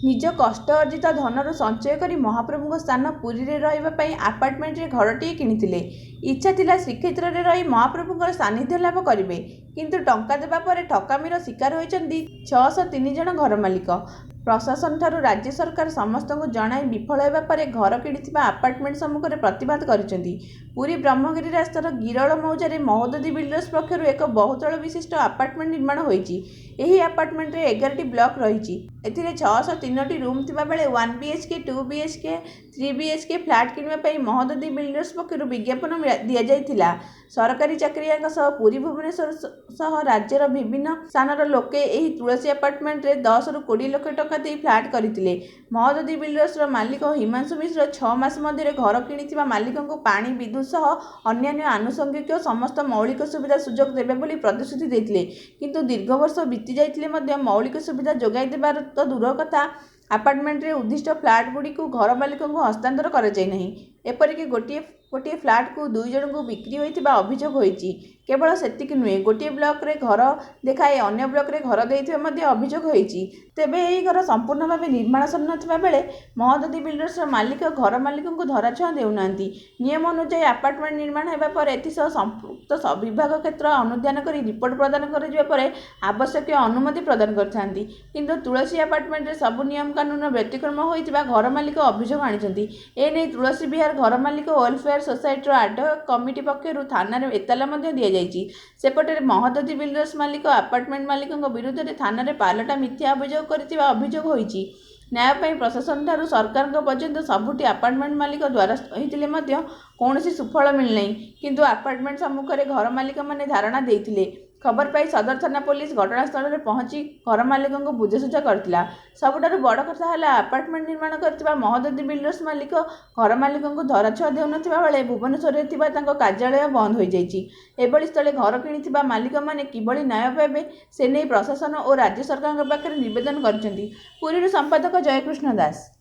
निज कष्ट अर्जित धनरू संचय करी महाप्रभु स्थान पुरी रे रहिबा पई आपार्टमेंट रे घरटी किनिथिले। इच्छा थिला श्रीक्षेत्र रे रही महाप्रभुଙ୍କର सानिध्य लाभ करिवे, किंतु टंका देबा परे ठकामीर शिकार होइचंदी 603 जण घर मालिक। प्रशासन ठारू राज्य सरकार समस्त को जणाई विफल होगा पर घर किणिथिबा आपार्टमेंट सम्मुखରେ प्रतिबाद करिसेंती। पुरी ब्रह्मगिरी रास्तार गिरल मौजारे महोदधी बिल्डर्स पक्षर एक बहुतल विशिष्ट आपार्टमेंट निर्माण होईची। एही आपार्टमेंट रे 11टी ब्लॉक रहिची। एथिरे 603टी रूम थिबा बेले 1 बीएचके 2 बीएचके 3 बीएचके फ्लैट किनिबा पई महोदधी बिल्डर्स पक्षर विज्ञापन दिया जाइथिला। सरकारी चाकरियाक सह पुरी भुवनेश्वर सह राज्यर विभिन्न स्थानर लोके एही तुलसी आपार्टमेंट रे 10 ରୁ 20 लाख टका दे फ्लैट करथिले। महोदधी बिल्डर्स मालिक हिमांशु मिश्र 6 मास मध्य घर किणिथिबा मालिकଙ୍କୁ पानी विद्युत सह अन्यान्य आनुषंगिक समस्त मौलिक सुविधा सुजोग देबे बोली प्रतिश्रुति देथिले, किंतु दीर्घ वर्ष बीती जाइथिले मध्य मौलिक सुविधा जोगाई देबार तो दूर कथा आपार्टमेंट रे उद्दिष्ट फ्लैट गुडी को घर मालिकଙ୍କୁ हस्तांतर करा जाय नहीं। एपरिक गोटे फ्लैट को 2 जन को बिक्री होइथिबा अभियोग होईची। केवल सेतिक नुहे, गोटे ब्लॉक रे घर देखाए अन्य ब्लॉक रे घर देइथिबा मध्य अभियोग होईची। तेबे एही घर संपूर्ण भाव निर्माणासन नथिबा बेले महोदधी बिल्डर्स मालिक घर मालिकଙ୍କୁ धराछुआ देउनांती। नियम अनुसार आपार्टमेंट निर्माण हेबा पर एथिसह संपुक्त विभाग क्षेत्र अनुध्यान करी रिपोर्ट प्रदान करिबा पर आवश्यक अनुमति प्रदान करथांती, किंतु तुलसी आपार्टमेंट रे सब नियम कानून व्यतिक्रम होइथिबा घर मालिक अभियोग आनिछंती। ए नै तुलसी विहार घर मालिक वेलफेयर सोसाइटी आडहक कमिटी पक्षरु थाना रे एताला मध्य दिया जाइछि। सेपटे महोदधी बिल्डर्स मालिक आपार्टमेंट मालिकଙ୍କ विरुद्ध रे थाना रे पालटा मिथ्या अभियोग करिथिबा अभियोग होइछि। न्याय पई प्रशासन ठारू सरकार पर्यंत सबुठी आपार्टमेंट मालिक द्वारस्थ होइतिले मध्य कौनसी सुफल मिल नहीं, किंतु आपार्टमेंट सम्मुखरे घर मालिक माने धारणा देइथिले। खबर पाई सदर थाना पुलिस घटनास्थल में पहुंची घर मालिक बुझासुझा करथिला। सबुठारु बड़ कथा है आपार्टमेंट निर्माण करथिबा महोदधी बिल्डर्स मालिक घर मालिक धराछुआ देउनथिबा बेले भुवनेश्वर रे थिबा तांको कार्यालय बंद हो जाइछि। एभली स्थले घर किणिथिबा मालिक माने किभली न्याय पाइबे से नै प्रशासन और राज्य सरकार पाखरे निवेदन करछन्ती। पुरीर संपादक जयकृष्ण दास।